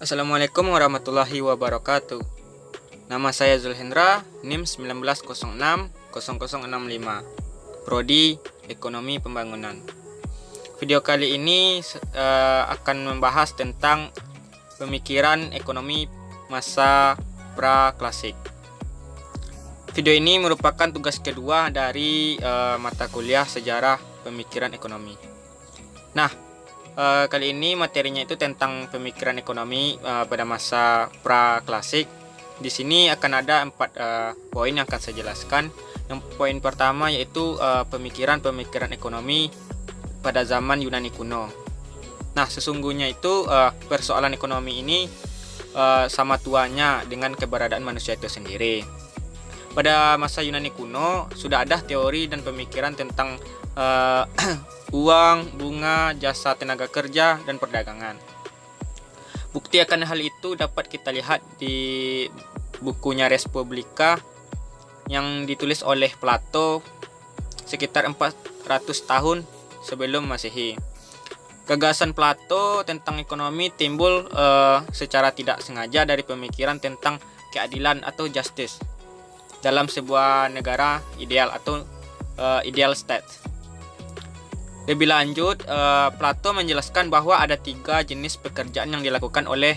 Assalamualaikum warahmatullahi wabarakatuh. Nama saya Zulhendra, NIM 19060065, Prodi Ekonomi Pembangunan. Video kali ini akan membahas tentang pemikiran ekonomi masa pra-klasik. Video ini merupakan tugas kedua dari mata kuliah Sejarah Pemikiran Ekonomi. Nah, kali ini materinya itu tentang pemikiran ekonomi pada masa pra-klasik. Di sini akan ada 4 poin yang akan saya jelaskan. Yang poin pertama yaitu pemikiran-pemikiran ekonomi pada zaman Yunani kuno. Nah, sesungguhnya itu persoalan ekonomi ini sama tuanya dengan keberadaan manusia itu sendiri. Pada masa Yunani kuno sudah ada teori dan pemikiran tentang uang, bunga, jasa tenaga kerja, dan perdagangan. Bukti akan hal itu dapat kita lihat di bukunya Respublika yang ditulis oleh Plato sekitar 400 tahun sebelum Masehi. Gagasan Plato tentang ekonomi timbul secara tidak sengaja dari pemikiran tentang keadilan atau justice dalam sebuah negara ideal atau ideal state. Lebih lanjut, Plato menjelaskan bahwa ada 3 jenis pekerjaan yang dilakukan oleh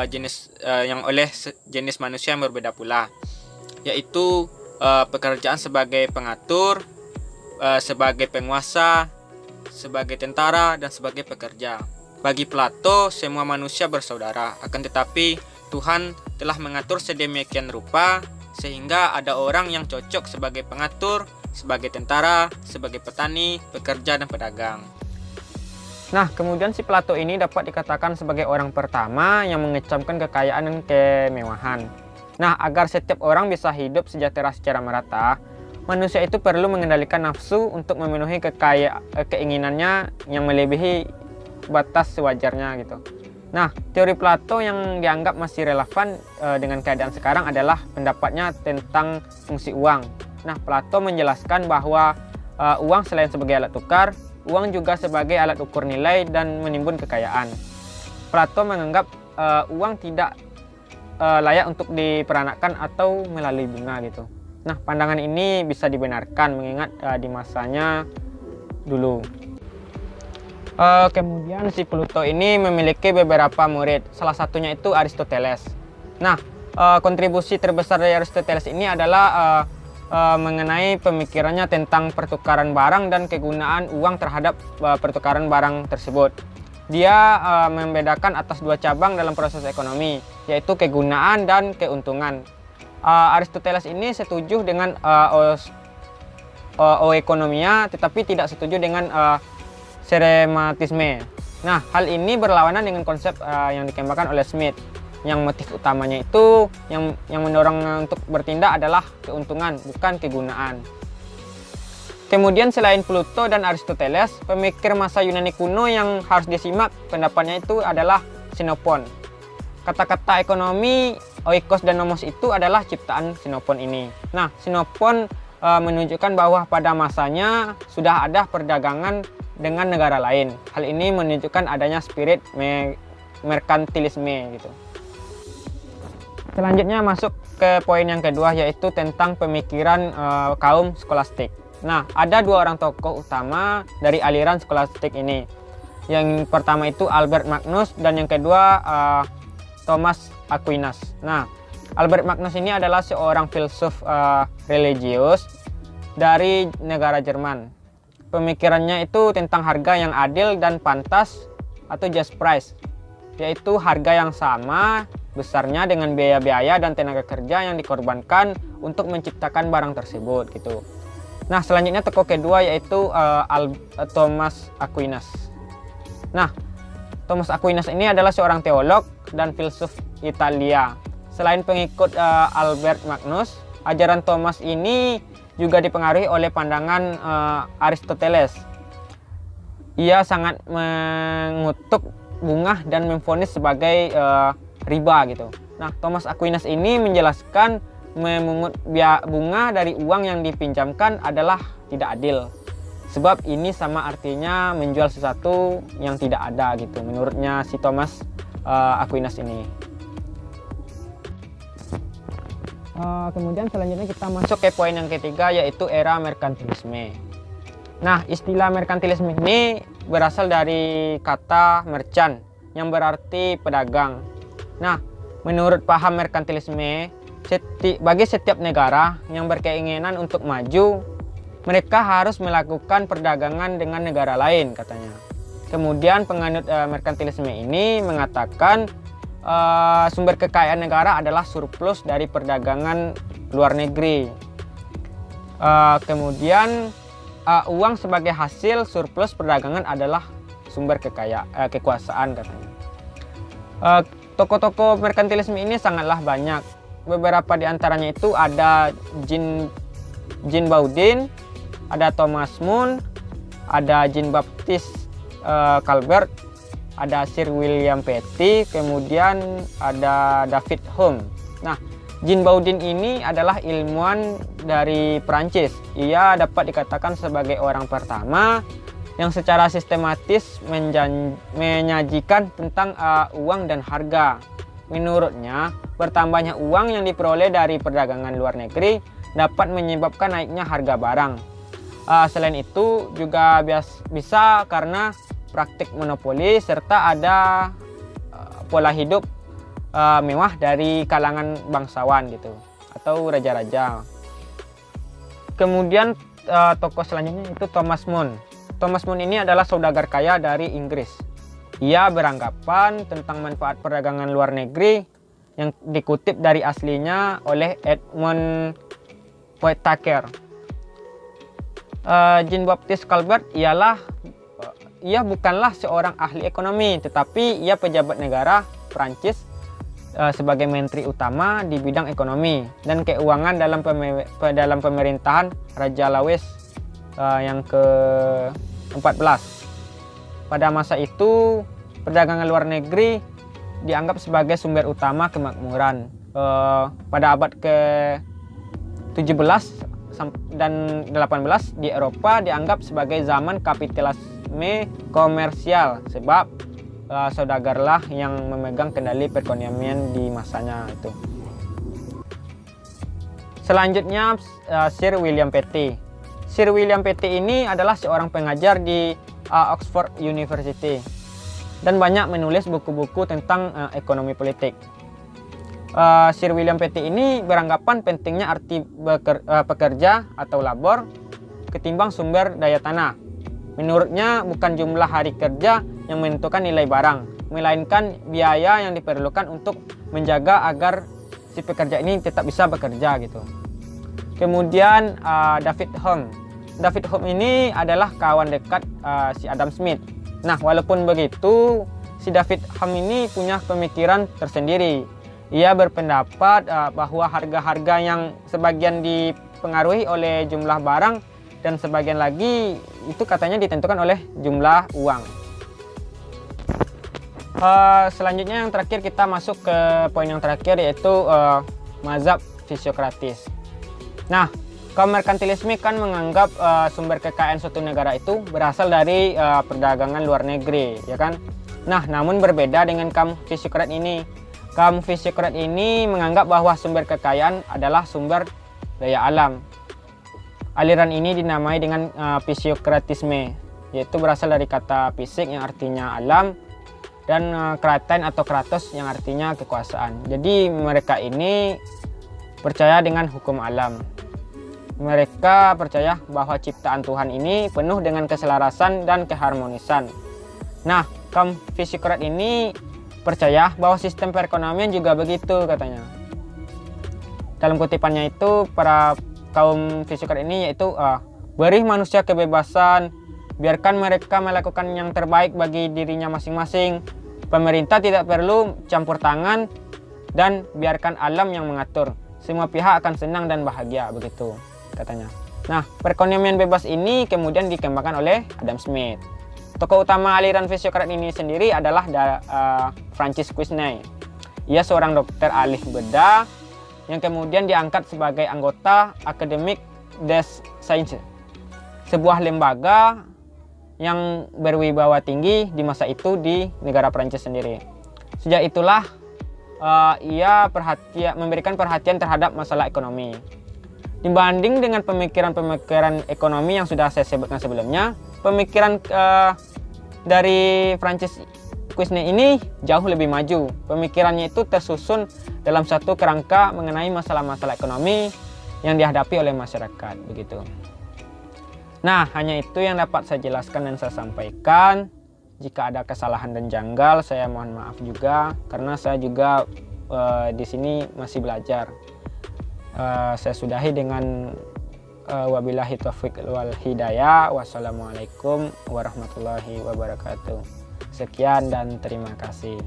jenis manusia yang berbeda pula, yaitu pekerjaan sebagai pengatur, sebagai penguasa, sebagai tentara, dan sebagai pekerja. Bagi Plato, semua manusia bersaudara, akan tetapi Tuhan telah mengatur sedemikian rupa sehingga ada orang yang cocok sebagai pengatur, sebagai tentara, sebagai petani, pekerja, dan pedagang. Nah, kemudian si Plato ini dapat dikatakan sebagai orang pertama yang mengecamkan kekayaan dan kemewahan. Nah, agar setiap orang bisa hidup sejahtera secara merata, manusia itu perlu mengendalikan nafsu untuk memenuhi keinginannya yang melebihi batas sewajarnya gitu. Nah, teori Plato yang dianggap masih relevan dengan keadaan sekarang adalah pendapatnya tentang fungsi uang. Nah, Plato menjelaskan bahwa uang selain sebagai alat tukar, uang juga sebagai alat ukur nilai dan menimbun kekayaan. Plato menganggap uang tidak layak untuk diperanakkan atau melalui bunga gitu. Nah, pandangan ini bisa dibenarkan mengingat di masanya dulu. Kemudian si Plato ini memiliki beberapa murid, salah satunya itu Aristoteles. Nah, kontribusi terbesar dari Aristoteles ini adalah mengenai pemikirannya tentang pertukaran barang dan kegunaan uang terhadap pertukaran barang tersebut. Dia membedakan atas 2 cabang dalam proses ekonomi, yaitu kegunaan dan keuntungan. Aristoteles ini setuju dengan oekonomia, tetapi tidak setuju dengan serematisme. Nah, hal ini berlawanan dengan konsep yang dikembangkan oleh Smith, yang motif utamanya itu yang mendorong untuk bertindak adalah keuntungan, bukan kegunaan. Kemudian selain Plato dan Aristoteles, pemikir masa Yunani kuno yang harus disimak pendapatnya itu adalah Xenophon. Kata-kata ekonomi, oikos dan nomos itu adalah ciptaan Xenophon ini. Nah, Xenophon menunjukkan bahwa pada masanya sudah ada perdagangan dengan negara lain. Hal ini menunjukkan adanya spirit merkantilisme gitu. Selanjutnya masuk ke poin yang kedua, yaitu tentang pemikiran kaum skolastik. Nah, ada 2 orang tokoh utama dari aliran skolastik ini. Yang pertama itu Albert Magnus dan yang kedua Thomas Aquinas. Nah, Albert Magnus ini adalah seorang filsuf religius dari negara Jerman. Pemikirannya itu tentang harga yang adil dan pantas atau just price, yaitu harga yang sama besarnya dengan biaya-biaya dan tenaga kerja yang dikorbankan untuk menciptakan barang tersebut gitu. Nah, selanjutnya tokoh kedua yaitu Thomas Aquinas. Nah, Thomas Aquinas ini adalah seorang teolog dan filsuf Italia. Selain pengikut Albert Magnus, ajaran Thomas ini juga dipengaruhi oleh pandangan Aristoteles. Ia sangat mengutuk bunga dan memvonis sebagai riba gitu. Nah, Thomas Aquinas ini menjelaskan memungut bunga dari uang yang dipinjamkan adalah tidak adil. Sebab ini sama artinya menjual sesuatu yang tidak ada gitu. Menurutnya si Thomas Aquinas ini. Kemudian selanjutnya kita masuk ke poin yang ketiga, yaitu era merkantilisme. Nah, istilah merkantilisme ini berasal dari kata merchant yang berarti pedagang. Nah, menurut paham merkantilisme, bagi setiap negara yang berkeinginan untuk maju, mereka harus melakukan perdagangan dengan negara lain, katanya. Kemudian penganut merkantilisme ini mengatakan sumber kekayaan negara adalah surplus dari perdagangan luar negeri. Kemudian uang sebagai hasil surplus perdagangan adalah sumber kekuasaan, katanya. Tokoh-tokoh merkantilisme ini sangatlah banyak. Beberapa di antaranya itu ada Jean Baudin, ada Thomas More, ada Jean-Baptiste Colbert, ada Sir William Petty, kemudian ada David Hume. Nah, Jean Baudin ini adalah ilmuwan dari Prancis. Ia dapat dikatakan sebagai orang pertama yang secara sistematis menyajikan tentang uang dan harga. Menurutnya, bertambahnya uang yang diperoleh dari perdagangan luar negeri dapat menyebabkan naiknya harga barang. Selain itu juga bisa karena praktik monopoli serta ada pola hidup mewah dari kalangan bangsawan gitu atau raja-raja. Kemudian tokoh selanjutnya itu Thomas More. Thomas More ini adalah saudagar kaya dari Inggris. Ia beranggapan tentang manfaat perdagangan luar negeri yang dikutip dari aslinya oleh Edmund Whitaker. Jean-Baptiste Colbert ia bukanlah seorang ahli ekonomi, tetapi ia pejabat negara Prancis sebagai menteri utama di bidang ekonomi dan keuangan dalam pemerintahan Raja Louis yang ke-14. Pada masa itu, perdagangan luar negeri dianggap sebagai sumber utama kemakmuran. Pada abad ke-17 dan 18 di Eropa dianggap sebagai zaman kapitalisme komersial sebab saudagarlah yang memegang kendali perekonomian di masanya itu. Selanjutnya Sir William Petty. Sir William Petty ini adalah seorang pengajar di Oxford University dan banyak menulis buku-buku tentang ekonomi politik. Sir William Petty ini beranggapan pentingnya arti pekerja atau labor ketimbang sumber daya tanah. Menurutnya bukan jumlah hari kerja yang menentukan nilai barang, melainkan biaya yang diperlukan untuk menjaga agar si pekerja ini tetap bisa bekerja gitu. Kemudian David Hume. David Hume ini adalah kawan dekat si Adam Smith. Nah, walaupun begitu, si David Hume ini punya pemikiran tersendiri. Ia berpendapat bahwa harga-harga yang sebagian dipengaruhi oleh jumlah barang dan sebagian lagi itu katanya ditentukan oleh jumlah uang. Selanjutnya yang terakhir kita masuk ke poin yang terakhir, yaitu mazhab fisiokratis. Nah, kaum merkantilisme kan menganggap sumber kekayaan suatu negara itu berasal dari perdagangan luar negeri, ya kan? Nah, namun berbeda dengan kaum fisiokrat ini. Kaum fisiokrat ini menganggap bahwa sumber kekayaan adalah sumber daya alam. Aliran ini dinamai dengan fisiokratisme, yaitu berasal dari kata fisik yang artinya alam dan kraten atau kratos yang artinya kekuasaan. Jadi mereka ini percaya dengan hukum alam. Mereka percaya bahwa ciptaan Tuhan ini penuh dengan keselarasan dan keharmonisan. Nah, kaum fisiokrat ini percaya bahwa sistem perekonomian juga begitu, katanya. Dalam kutipannya itu, para kaum fisiokrat ini yaitu beri manusia kebebasan, biarkan mereka melakukan yang terbaik bagi dirinya masing-masing. Pemerintah tidak perlu campur tangan dan biarkan alam yang mengatur. Semua pihak akan senang dan bahagia, begitu katanya. Nah, perekonomian bebas ini kemudian dikembangkan oleh Adam Smith. Tokoh utama aliran fisiokrat ini sendiri adalah Francis Quesnay. Ia seorang dokter ahli bedah yang kemudian diangkat sebagai anggota Académie des Sciences, sebuah lembaga yang berwibawa tinggi di masa itu di negara Prancis sendiri. Sejak itulah ia memberikan perhatian terhadap masalah ekonomi. Dibanding dengan pemikiran-pemikiran ekonomi yang sudah saya sebutkan sebelumnya, pemikiran dari Francis Quesnay ini jauh lebih maju. Pemikirannya itu tersusun dalam satu kerangka mengenai masalah-masalah ekonomi yang dihadapi oleh masyarakat, begitu. Nah, hanya itu yang dapat saya jelaskan dan saya sampaikan. Jika ada kesalahan dan janggal, saya mohon maaf juga, karena saya juga di sini masih belajar. Saya sudahi dengan wabillahi taufiq wal hidayah. Wassalamualaikum warahmatullahi wabarakatuh. Sekian dan terima kasih.